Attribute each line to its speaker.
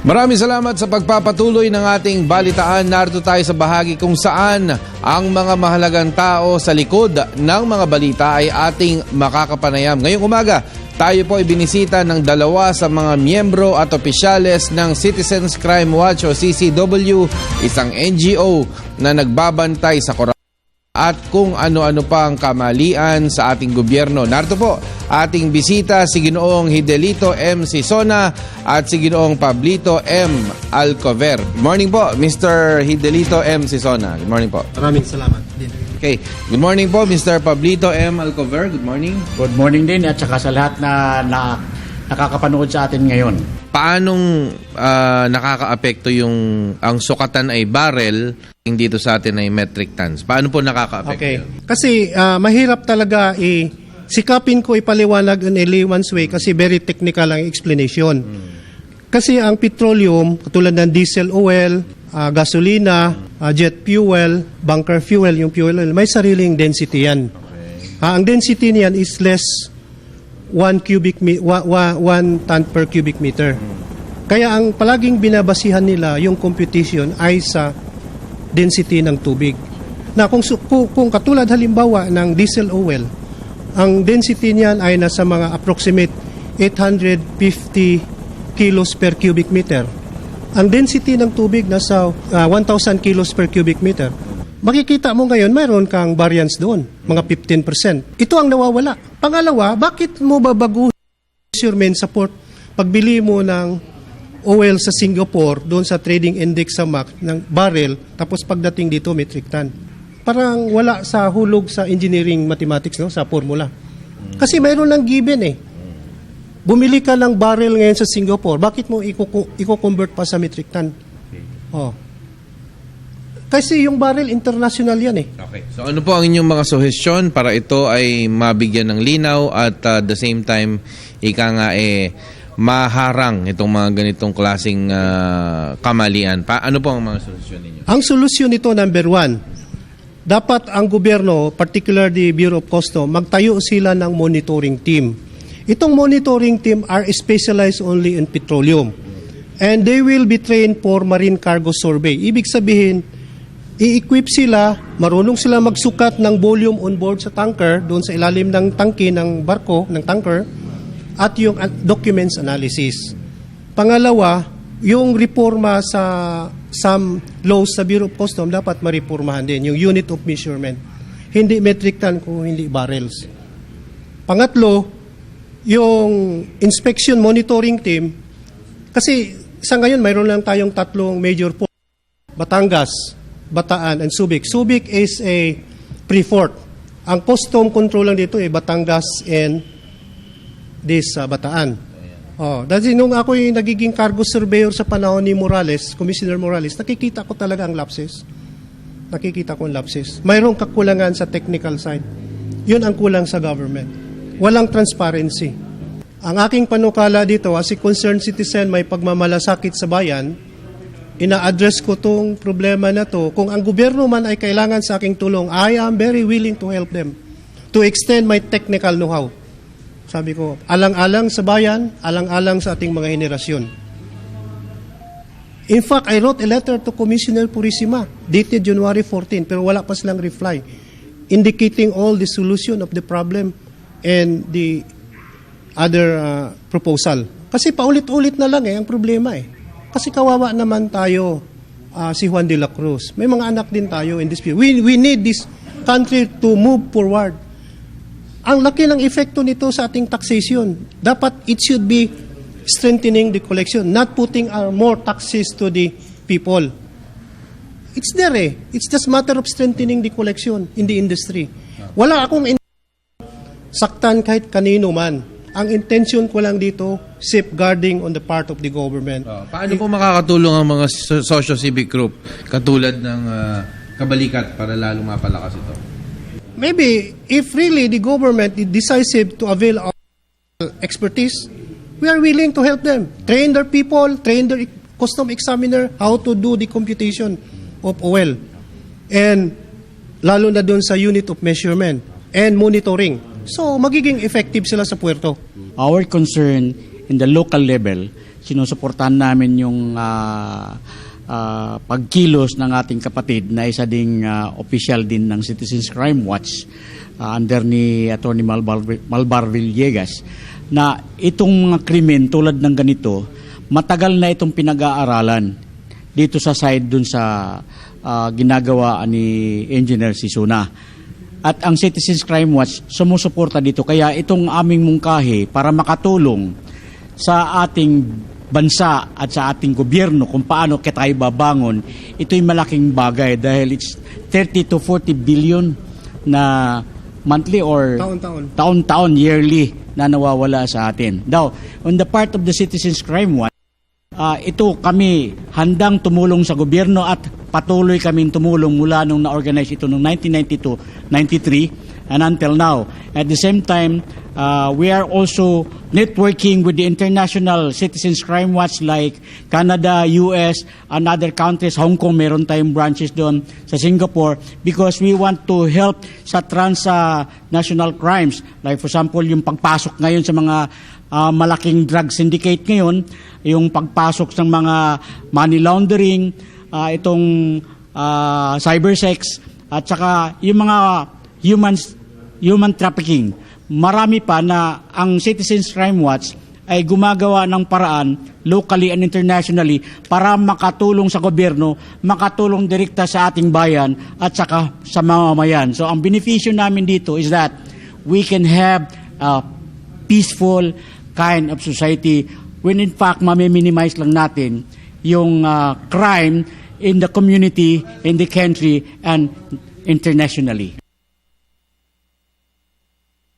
Speaker 1: Maraming salamat sa pagpapatuloy ng ating balitaan. Narito tayo sa bahagi kung saan ang mga mahalagang tao sa likod ng mga balita ay ating makakapanayam. Ngayong umaga, tayo po ay binisita ng dalawa sa mga miyembro at opisyales ng Citizens Crime Watch o CCW, isang NGO na nagbabantay sa korupsyon at kung ano-ano pa ang kamalian sa ating gobyerno. Narito po ating bisita si Ginoong Hidelito M. Sisona at si Ginoong Pablito M. Alcover. Good morning po, Mr. Hidelito M. Sisona. Good morning po.
Speaker 2: Maraming salamat din.
Speaker 1: Okay. Good morning po, Mr. Pablito M. Alcover. Good morning.
Speaker 3: Good morning din at saka sa lahat na nakakapanood sa atin ngayon.
Speaker 1: Paanong nakakaapekto ang sukatan ay barrel, dito sa atin ay metric tons? Paano po nakakaapekto?
Speaker 2: Okay. Kasi mahirap talaga sikapin ko ipaliwanag in a layman's way kasi very technical ang explanation. Kasi ang petroleum, katulad ng diesel oil, gasolina, jet fuel, bunker fuel, yung fuel oil, may sariling density yan. Ang density niyan is less 1 ton per cubic meter. Kaya ang palaging binabasihan nila yung computation ay sa density ng tubig. Na kung katulad halimbawa ng diesel oil, ang density niyan ay nasa mga approximate 850 kilos per cubic meter. Ang density ng tubig nasa 1,000 kilos per cubic meter. Makikita mo ngayon, mayroon kang variance doon, mga 15%. Ito ang nawawala. Pangalawa, bakit mo babaguhin measurement sa pagbili mo ng oil sa Singapore, doon sa trading index sa MAC ng barrel, tapos pagdating dito, metric ton? Parang wala sa hulog sa engineering mathematics, no, sa formula. Kasi mayroon ng given Bumili ka ng barrel ngayon sa Singapore, bakit mo i-convert pa sa metric ton? Kasi yung barrel, international yan
Speaker 1: Okay. So ano po ang inyong mga suhestyon para ito ay mabigyan ng linaw at the same time, ika nga maharang itong mga ganitong klaseng kamalian? Ano po ang mga solusyon ninyo? Ang
Speaker 2: solusyon nito, number one, dapat ang gobyerno, particularly Bureau of Customs, magtayo sila ng monitoring team. Itong monitoring team are specialized only in petroleum. And they will be trained for marine cargo survey. Ibig sabihin, i-equip sila, marunong sila magsukat ng volume on board sa tanker, doon sa ilalim ng tangke ng barko, ng tanker, at yung documents analysis. Pangalawa, yung reforma sa some laws sa Bureau of Customs dapat maripormahan din, yung unit of measurement. Hindi metric ton kung hindi barrels. Pangatlo, yung inspection monitoring team, kasi sa ngayon mayroon lang tayong tatlong major ports, Batangas, Bataan, and Subic. Subic is a pre-fort. Ang custom control lang dito Batangas and this Bataan. Dahil nung ako yung nagiging cargo surveyor sa panahon ni Morales, Commissioner Morales, nakikita ko talaga ang lapses. Mayroong kakulangan sa technical side. Yun ang kulang sa government. Walang transparency. Ang aking panukala dito, as a concerned citizen, may pagmamalasakit sa bayan, ina-address ko tong problema na to. Kung ang gobyerno man ay kailangan sa aking tulong, I am very willing to help them to extend my technical know-how. Sabi ko, alang-alang sa bayan, alang-alang sa ating mga henerasyon. In fact, I wrote a letter to Commissioner Purisima dated January 14, pero wala pa silang reply, indicating all the solution of the problem and the other proposal. Kasi paulit-ulit na lang ang problema Kasi kawawa naman tayo, si Juan de la Cruz. May mga anak din tayo in this field. We need this country to move forward. Ang laki ng epekto nito sa ating taxation. Dapat it should be strengthening the collection, not putting more taxes to the people. It's there It's just matter of strengthening the collection in the industry. Wala akong saktan kahit kanino man. Ang intention ko lang dito, safeguarding on the part of the government.
Speaker 1: Paano po makakatulong ang mga socio-civic group katulad ng Kabalikat para lalong mapalakas ito?
Speaker 2: Maybe if really the government is decisive to avail our expertise, we are willing to help them. Train their people, train their custom examiner how to do the computation of oil. And lalo na doon sa unit of measurement and monitoring. So, magiging effective sila sa puerto.
Speaker 3: Our concern in the local level, sinusuportahan namin yung pagkilos ng ating kapatid na isa ding official din ng Citizens Crime Watch under ni Atty. Malbar Villegas, na itong mga krimen tulad ng ganito, matagal na itong pinag-aaralan dito sa side dun sa ginagawa ni Engineer Sisuna. At ang Citizens Crime Watch sumusuporta dito. Kaya itong aming mungkahi para makatulong sa ating bansa at sa ating gobyerno kung paano tayo babangon, ito'y malaking bagay dahil it's 30 to 40 billion na monthly or taon-taon, yearly na nawawala sa atin. Now, on the part of the Citizens Crime Watch, ito kami handang tumulong sa gobyerno at patuloy kaming tumulong mula nung na-organize ito noong 1992-93 and until now. At the same time, we are also networking with the international Citizens Crime Watch like Canada, US, and other countries. Hong Kong, meron tayong branches doon, sa Singapore, because we want to help sa transnational crimes. Like for example, yung pagpasok ngayon sa mga malaking drug syndicate ngayon, yung pagpasok ng mga money laundering, itong cybersex, at saka yung mga human trafficking. Marami pa na ang Citizens Crime Watch ay gumagawa ng paraan locally and internationally para makatulong sa gobyerno, makatulong direkta sa ating bayan at saka sa mamamayan. So ang benepisyo namin dito is that we can have a peaceful kind of society when in fact mami-minimize lang natin yung crime in the community, in the country, and internationally.